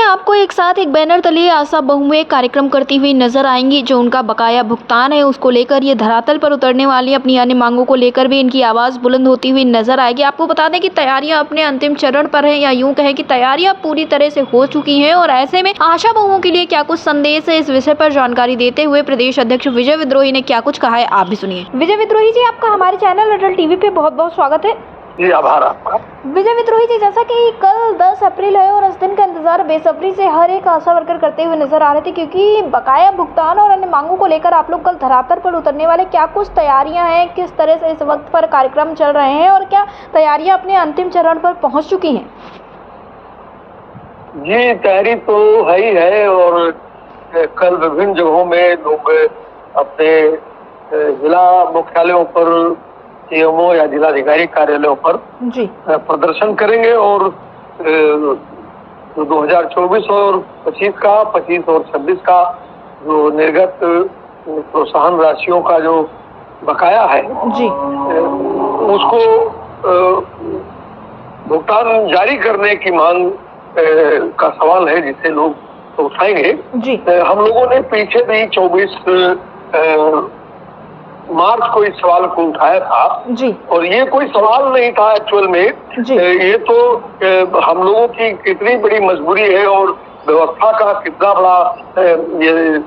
आपको एक साथ एक बैनर तले आशा बहुएं कार्यक्रम करती हुई नजर आएंगी। जो उनका बकाया भुगतान है उसको लेकर ये धरातल पर उतरने वाली अपनी अन्य मांगों को लेकर भी इनकी आवाज़ बुलंद होती हुई नजर आएगी। आपको बता दें कि तैयारियां अपने अंतिम चरण पर हैं, या यूं कहें कि तैयारियां पूरी तरह से हो चुकी हैं। और ऐसे में आशा बहुओं के लिए क्या कुछ संदेश है, इस विषय पर जानकारी देते हुए प्रदेश अध्यक्ष विजय विद्रोही ने क्या कुछ कहा है, आप भी सुनिए। विजय विद्रोही जी, आपका हमारे चैनल अटल टीवी पे बहुत बहुत स्वागत है। जी आभार आपका। विजय विद्रोही जी, जैसा कि कल 10 अप्रैल है और इस दिन का इंतजार बेसब्री से हर एक आशा वर्कर करते हुए नजर आ रहे थे, क्योंकि बकाया भुगतान और अन्य मांगों को लेकर आप लोग कल धरातल पर उतरने वाले, क्या कुछ तैयारियां हैं, किस तरह से इस वक्त पर कार्यक्रम चल रहे हैं और क्या तैयारियां अपने अंतिम चरण पर पहुंच चुकी हैं? जी तैयारी तो है ही है, और कल विभिन्न जगहों में लोग अपने जिला मुख्यालयों पर, सीएमओ या जिलाधिकारी कार्यालयों पर जी प्रदर्शन करेंगे। और 2024 और 25 का, 25 और 26 का जो निर्गत प्रोत्साहन राशियों का जो बकाया है जी उसको भुगतान जारी करने की मांग का सवाल है, जिसे लोग उठाएंगे। जी हम लोगों ने पीछे भी 24 मार्च को इस सवाल को उठाया था जी और ये कोई सवाल नहीं था एक्चुअल में। ये तो हम लोगों की कितनी बड़ी मजबूरी है और व्यवस्था का कितना बड़ा ये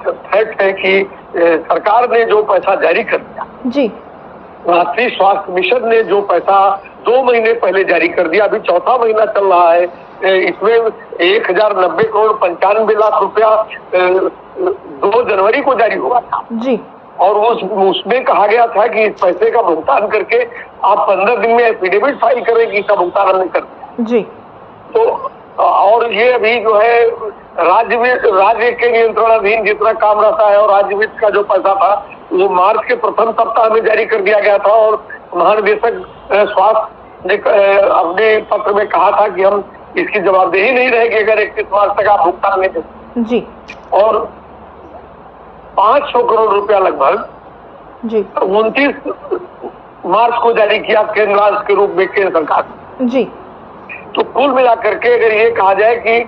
फैक्ट है कि सरकार ने जो पैसा जारी कर दिया, जी राष्ट्रीय स्वास्थ्य मिशन ने जो पैसा 2 महीने पहले जारी कर दिया, अभी चौथा महीना चल रहा है, इसमें 1090 करोड़ 95 लाख रुपया 2 जनवरी को जारी हुआ था जी। और उसमें कहा गया था कि इस पैसे का भुगतान करके आप 15 दिन में एफिडेविट फाइल करें कि इसका भुगतान हमने कर दिया जी। तो और ये अभी जो है राज्य के नियंत्रणाधीन जितना काम रहता है, और राज्य वित्त का जो पैसा था वो मार्च के प्रथम सप्ताह में जारी कर दिया गया था। और महानिदेशक स्वास्थ्य ने अपने पत्र में कहा था कि हम इसकी जवाबदेही नहीं रहेगी अगर 31 मार्च तक आप भुगतान नहीं देते जी। और 500 करोड़ रुपया लगभग जी 29 मार्च को जारी किया केंद्र राज्य के रूप में केंद्र सरकार जी। तो कुल मिलाकर के अगर ये कहा जाए कि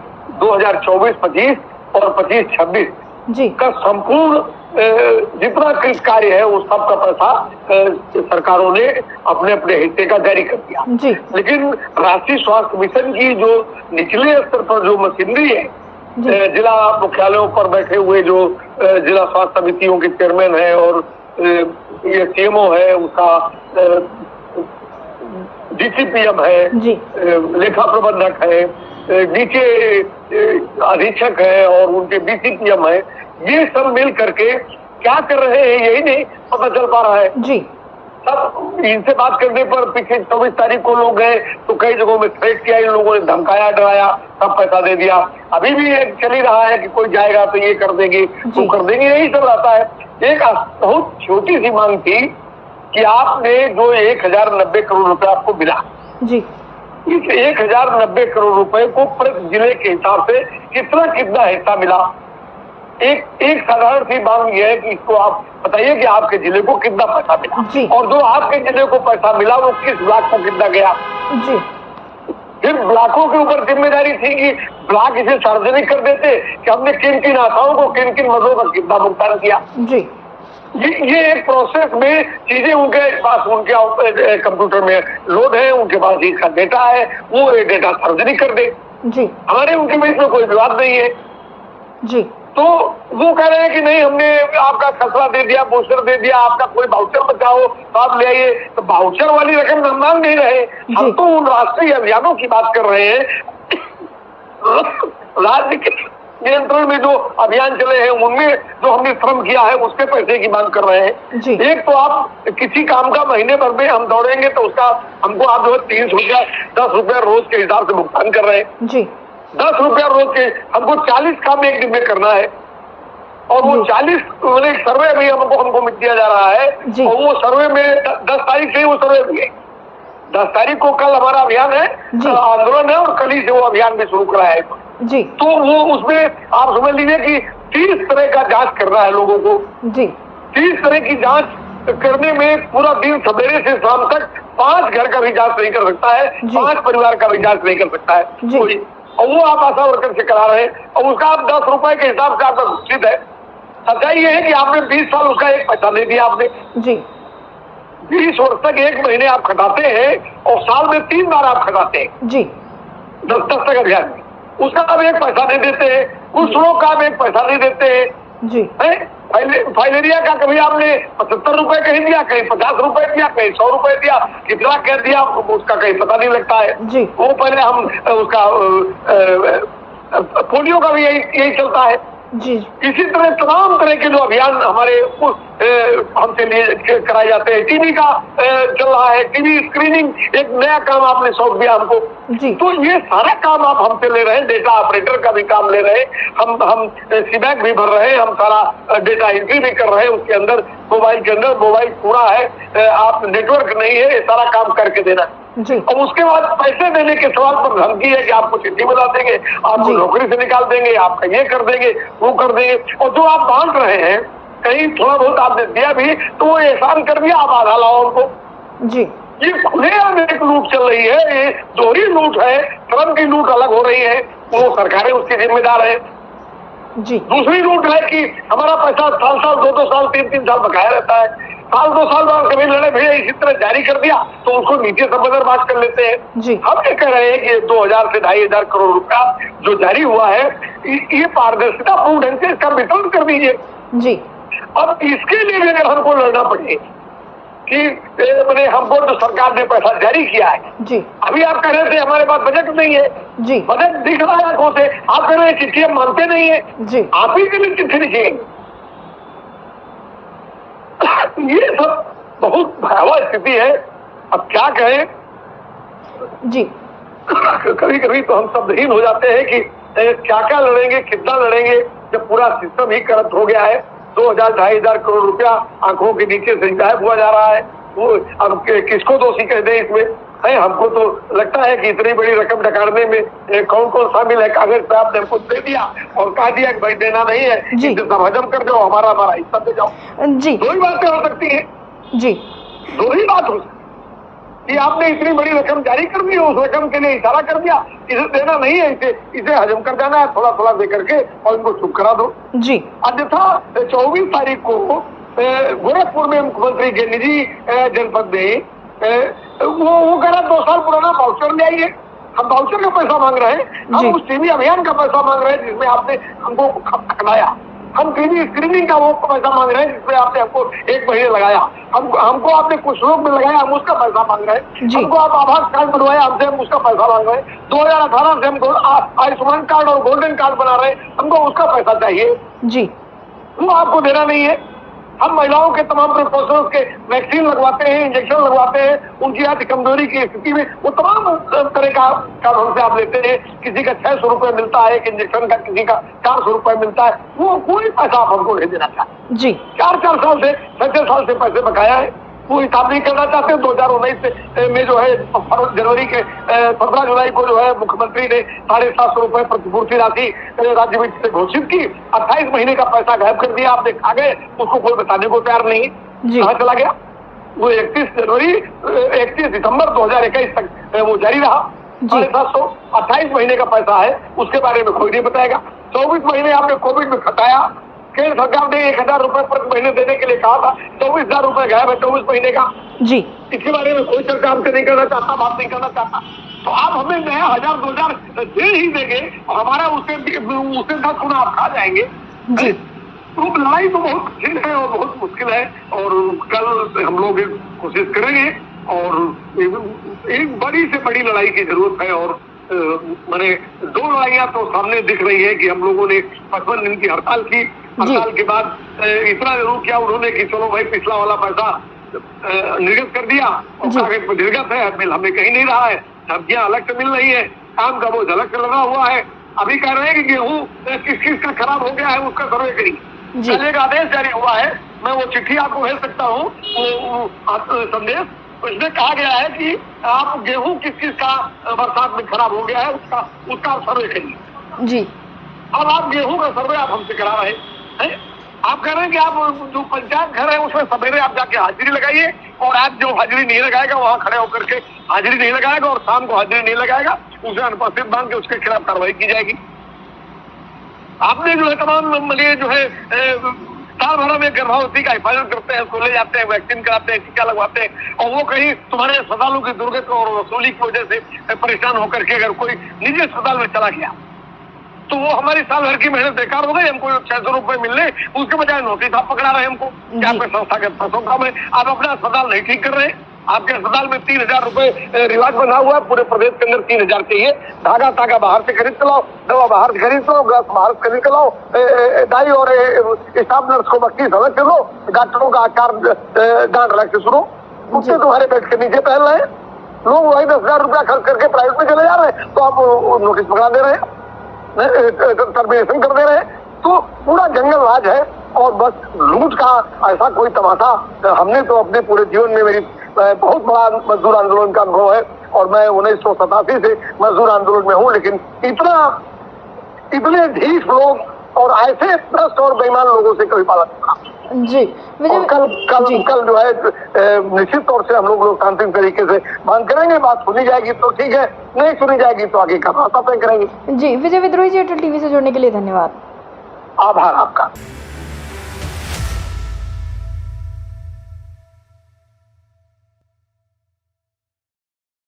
2024-25 और 25-26 जी का संपूर्ण जितना कृषि कार्य है उस सब का पैसा सरकारों ने अपने अपने हिस्से का जारी कर दिया जी। लेकिन राष्ट्रीय स्वास्थ्य मिशन की जो निचले स्तर पर जो मशीनरी है, जिला मुख्यालयों पर बैठे हुए जो जिला स्वास्थ्य समितियों के चेयरमैन है और ये सीएमओ है, उसका डीसीपीएम है, लेखा प्रबंधक है, नीचे अधीक्षक है और उनके बीसीपीएम है, ये सब मिल करके क्या कर रहे हैं यही नहीं पता चल पा रहा है जी। सब इनसे बात करने पर पिछले 24 तारीख को लोग गए तो कई जगहों में थ्रेट किया, इन लोगों ने धमकाया, डराया, सब पैसा दे दिया। अभी भी ये चल ही रहा है कि कोई जाएगा तो ये कर देंगे, वो कर देंगे, यही सब रहता है। एक बहुत छोटी सी मांग थी कि आपने जो 1090 करोड़ रुपए आपको मिला जी, इस 1090 करोड़ रुपए को प्रति जिले के हिसाब से कितना हिस्सा मिला। एक साधारण सी मांग यह है कि इसको आप बताइए कि आपके जिले को कितना पैसा मिला जी। और जो आपके जिले को पैसा मिला वो किस ब्लॉक को कितना गया जी। फिर ब्लॉकों के ऊपर जिम्मेदारी थी कि ब्लॉक इसे सार्वजनिक कर देते कि हमने किन किन आशाओं को किन किन मदों का कितना भुगतान किया जी। ये एक प्रोसेस में चीजें उनके पास, उनके कंप्यूटर में लोड है, उनके पास इसका डेटा है, वो ये डेटा सार्वजनिक कर दे जी। हमारे उनके बीच में कोई विवाद नहीं है जी। तो वो कह रहे हैं कि नहीं, हमने आपका खसरा दे दिया, बूस्टर दे दिया, आपका कोई वाउचर बचाओ तो आप ले आइए। तो वाउचर वाली रकम हम मांग नहीं रहे, हम तो उन राष्ट्रीय अभियानों की बात कर रहे हैं। राज्य के नियंत्रण में जो अभियान चले हैं उनमें जो हमने श्रम किया है उसके पैसे की मांग कर रहे हैं। एक तो आप किसी काम का महीने भर में हम दौड़ेंगे तो उसका हमको आप जो है 30 रुपया 10 रुपया रोज के हिसाब से भुगतान कर रहे हैं जी। 10 रुपया रोज के हमको 40 काम एक दिन में करना है, और वो 40 सर्वे भी हमको मिल दिया जा रहा है। और वो सर्वे में 10 तारीख से वो सर्वे भी है, 10 तारीख को कल हमारा अभियान है, आंदोलन है, और कल ही से वो अभियान भी शुरू करा है जी। तो वो उसमें आप समझ लीजिए कि 30 तरह का जांच करना है लोगों को जी। 30 तरह की जांच करने में पूरा दिन सवेरे से शाम तक 5 घर का भी जांच नहीं कर सकता है, 5 परिवार का भी जांच नहीं कर सकता है कोई। और वो आप आशा वर्कर से करा रहे हैं और उसका आप 10 रुपए के हिसाब से आपका घोषित है। सच्चाई ये है कि आपने 20 साल उसका एक पैसा नहीं दिया आपने जी 20 वर्ष तक 1 महीने आप खटाते हैं और साल में 3 बार आप खटाते हैं जी 10 तक अभियान में, उसका आप एक पैसा नहीं देते हैं, उस लोग का आप एक पैसा नहीं देते हैं। जी फाइलेरिया का कभी आपने 75 रुपए कहीं दिया, कहीं 50 रुपए दिया, कहीं 100 रुपए दिया, कितना कह दिया उसका कहीं पता नहीं लगता है। जी वो पहले हम उसका पोलियो का भी यही चलता है। जी इसी तरह तमाम तरह के जो अभियान हमारे हमसे लिए कराए जाते हैं। टीबी का चल रहा है, टीबी स्क्रीनिंग एक नया काम आपने सौंप दिया हमको। जी तो ये सारा काम आप हमसे ले रहे हैं, डेटा ऑपरेटर का भी काम ले रहे हैं, हम सीबैक भी भर रहे हैं, हम सारा डेटा एंट्री भी कर रहे हैं, उसके अंदर मोबाइल के अंदर मोबाइल पूरा है, आप नेटवर्क नहीं है, ये सारा काम करके देना। जी और उसके बाद पैसे देने के सवाल पर धमकी है कि आपको चिट्ठी बना देंगे, आपको नौकरी से निकाल देंगे, आपका ये कर देंगे, वो कर देंगे। और जो आप बांट रहे हैं कहीं थोड़ा बहुत आपने दिया भी तो वो एहसान कर दिया, आप आधा लाओ उनको। जी ये खुलेआम एक लूट चल रही है, ये दोहरी लूट है, श्रम की लूट अलग हो रही है, वो सरकारें उसकी जिम्मेदार है। जी दूसरी लूट है कि हमारा पैसा साल 2 साल 3 साल बकाया रहता है, साल 2 साल बाद कभी लड़े भिड़े इसी तरह जारी कर दिया तो उसको नीचे से बदरबाज कर लेते हैं। जी हम ये कह रहे हैं कि 2000 से 2500 करोड़ रुपया जो जारी हुआ है ये पारदर्शिता पूर्ण ढंग से इसका वितरण कर दीजिए। जी अब इसके लिए भी अगर हमको लड़ना पड़े कि मैंने हमको तो सरकार ने पैसा जारी किया है, जी अभी आप कह रहे थे हमारे पास बजट नहीं है, जी बजट दिख रहा है आंखों से, आप कह रहे हैं चिट्ठी हम मानते नहीं है, जी आप ही के लिए चिट्ठी लिखिए। ये सब बहुत भयावह स्थिति है, अब क्या कहें। जी कभी कभी तो हम शब्दहीन हो जाते हैं कि क्या क्या लड़ेंगे, कितना लड़ेंगे, जब पूरा सिस्टम ही करप्ट हो गया है। 2000-2500 करोड़ रुपया आंखों के नीचे से गायब हुआ जा रहा है। वो अब किसको दोषी कह दे इसमें है? हमको तो लगता है कि इतनी बड़ी रकम डकारने में कौन कौन शामिल है। कागज पे आपने हमको दे दिया और कहा दिया कि भाई देना नहीं है, जी। इसे सब हजम कर दो, हमारा हिस्सा दे जाओ। जी दो ही बातें हो सकती है, जी दो ही बात हो सकती कि आपने इतनी बड़ी रकम जारी कर दी, उस रकम के लिए इशारा कर दिया, इसे देना नहीं है, इसे हजम कर जाना है, थोड़ा थोड़ा दे करके और इनको चुप करा दो। जी अन्यथा 24 तारीख को गोरखपुर में मुख्यमंत्री के निजी जनपद में वो कह रहा 2 साल पुराना वाउचर ले आइए। हम वाउचर का पैसा मांग रहे हैं, हम उस टीबी अभियान का पैसा मांग रहे हैं जिसमें आपने हमको खटाया। हम टीबी स्क्रीनिंग का वो पैसा मांग रहे हैं जिसमें आपने हमको 1 महीने लगाया। हमको आपने कुछ रोग में लगाया, हम उसका पैसा मांग रहे हैं। हमको आप आभार कार्ड बनवाया, हमसे हम उसका पैसा मांग रहे हैं। 2018 से हमको आयुष्मान कार्ड और गोल्डन कार्ड बना रहे हैं, हमको उसका पैसा चाहिए। जी वो आपको देना नहीं है। हम महिलाओं के तमाम प्रिकॉशंस के वैक्सीन लगवाते हैं, इंजेक्शन लगवाते हैं, उनकी अति कमजोरी की स्थिति में वो तमाम तरह का हमसे आप लेते हैं। किसी का 600 रुपए मिलता है एक इंजेक्शन का, किसी का 400 रुपए मिलता है, वो कोई पैसा आप हमको नहीं देना चाहते। जी 4 साल से 6 साल से पैसे बकाया है, वो हिसाब नहीं करना चाहते। 2019 में जो है जनवरी के 15 जुलाई को जो है मुख्यमंत्री ने 750 रुपए प्रतिपूर्ति राशि राज्य में से घोषित की। 28 महीने का पैसा गायब कर दिया, आपने खा गए, उसको कोई बताने को तैयार नहीं है। कहाँ चला गया वो? 31 दिसंबर 2021 तक वो जारी रहा। 750 28 महीने का पैसा है, उसके बारे में कोई नहीं बताएगा। 24 महीने आपने कोविड में खटाया, केंद्र सरकार ने 1000 रुपए प्रति महीने देने के लिए कहा था, 24,000 रुपए गायब है 24 महीने का। जी इसके बारे में कोई सरकार हमसे नहीं करना चाहता, बात नहीं करना चाहता। तो आप हमें नया 1000-2000 दे ही देंगे और हमारा उससे 10 गुना आप खा जाएंगे। जी तो लड़ाई तो बहुत कठिन है और बहुत मुश्किल है, और कल हम लोग कोशिश करेंगे और एक बड़ी से बड़ी लड़ाई की जरूरत है। और मैंने 2 लड़ाइयां तो सामने दिख रही है कि हम लोगों ने 55 दिन की हड़ताल की। हड़ताल के बाद इतना जरूर किया उन्होंने कि चलो भाई पिछला वाला पैसा निर्गत कर दिया और कागज पर निर्गत है, बिल हमें कहीं नहीं रहा है, सब्जियां अलग से मिल रही है, काम का बोझ अलग से लगा हुआ है। अभी कह रहे हैं कि गेहूं किस का खराब हो गया है उसका सर्वे करिए। कल एक आदेश जारी हुआ है, मैं वो चिट्ठी आपको भेज सकता हूँ, वो संदेश। उसमें कहा गया है कि आप गेहूं किस का बरसात में खराब हो गया है उसका सर्वे करिए। जी अब आप गेहूं का सर्वे आप हमसे करा रहे हैं। आप कह रहे हैं कि आप जो पंचायत घर है उसमें सवेरे आप जाके हाजिरी लगाइए, और आप जो हाजिरी नहीं लगाएगा वहां खड़े होकर के हाजिरी नहीं लगाएगा, और शाम को हाजिरी नहीं लगाएगा उसे अनुपस्थित मान के उसके खिलाफ कार्रवाई की जाएगी। आपने जो है तमाम लिए जो है साल भर में गर्भवती का हिफाजत करते हैं, उसको ले जाते हैं, वैक्सीन कराते हैं, टीका लगवाते हैं, और वो कहीं तुम्हारे अस्पतालों की दुर्गत और वसूली की वजह से परेशान होकर के अगर कोई निजी अस्पताल में चला गया तो वो हमारी साल भर की मेहनत बेकार हो गई। हमको 600 रुपए मिलने उसके बजाय नोटिस आप पकड़ा रहे हैं हमको कि आपके संस्था के पैसों का में आप अपना अस्पताल नहीं ठीक कर रहे हैं। आपके अस्पताल में 3000 रुपए रिवाज बना हुआ है, पूरे प्रदेश के अंदर 3000 चाहिए। धागा तागा बाहर से खरीद के लाओ, दवा बाहर से खरीद लो, गैस बाहर से खरीद के लाओ, दाई और स्टाफ नर्स को बक्की समझ के लो, डॉक्टरों का आकार गांठ रख के सुनो, मुझसे तुम्हारे पेट के नीचे पहन रहे हैं लोग, वही 10,000 रुपया खर्च करके प्राइवेट में चले जा रहे हैं, तो आप नोटिस पकड़ा दे रहे हैं, टर्मिनेशन कर दे रहे हैं। तो पूरा जंगल राज है और बस लूट का ऐसा कोई तमाशा हमने तो अपने पूरे जीवन में, मेरी बहुत बड़ा मजदूर आंदोलन का अनुभव है और मैं 1987 से मजदूर आंदोलन में हूँ, लेकिन इतने ढीठ लोग और ऐसे भ्रष्ट और बेईमान लोगों से कभी पाला नहीं पड़ा। जी और कल जो है निश्चित तौर से हम लोग लोकतांत्रिक तरीके से मांग करेंगे, बात सुनी जाएगी तो ठीक है, नहीं सुनी जाएगी तो आगे का रास्ता तय करेंगे। जी, विजय विद्रोही जी, अटल टीवी से जुड़ने के लिए धन्यवाद। आभार आपका।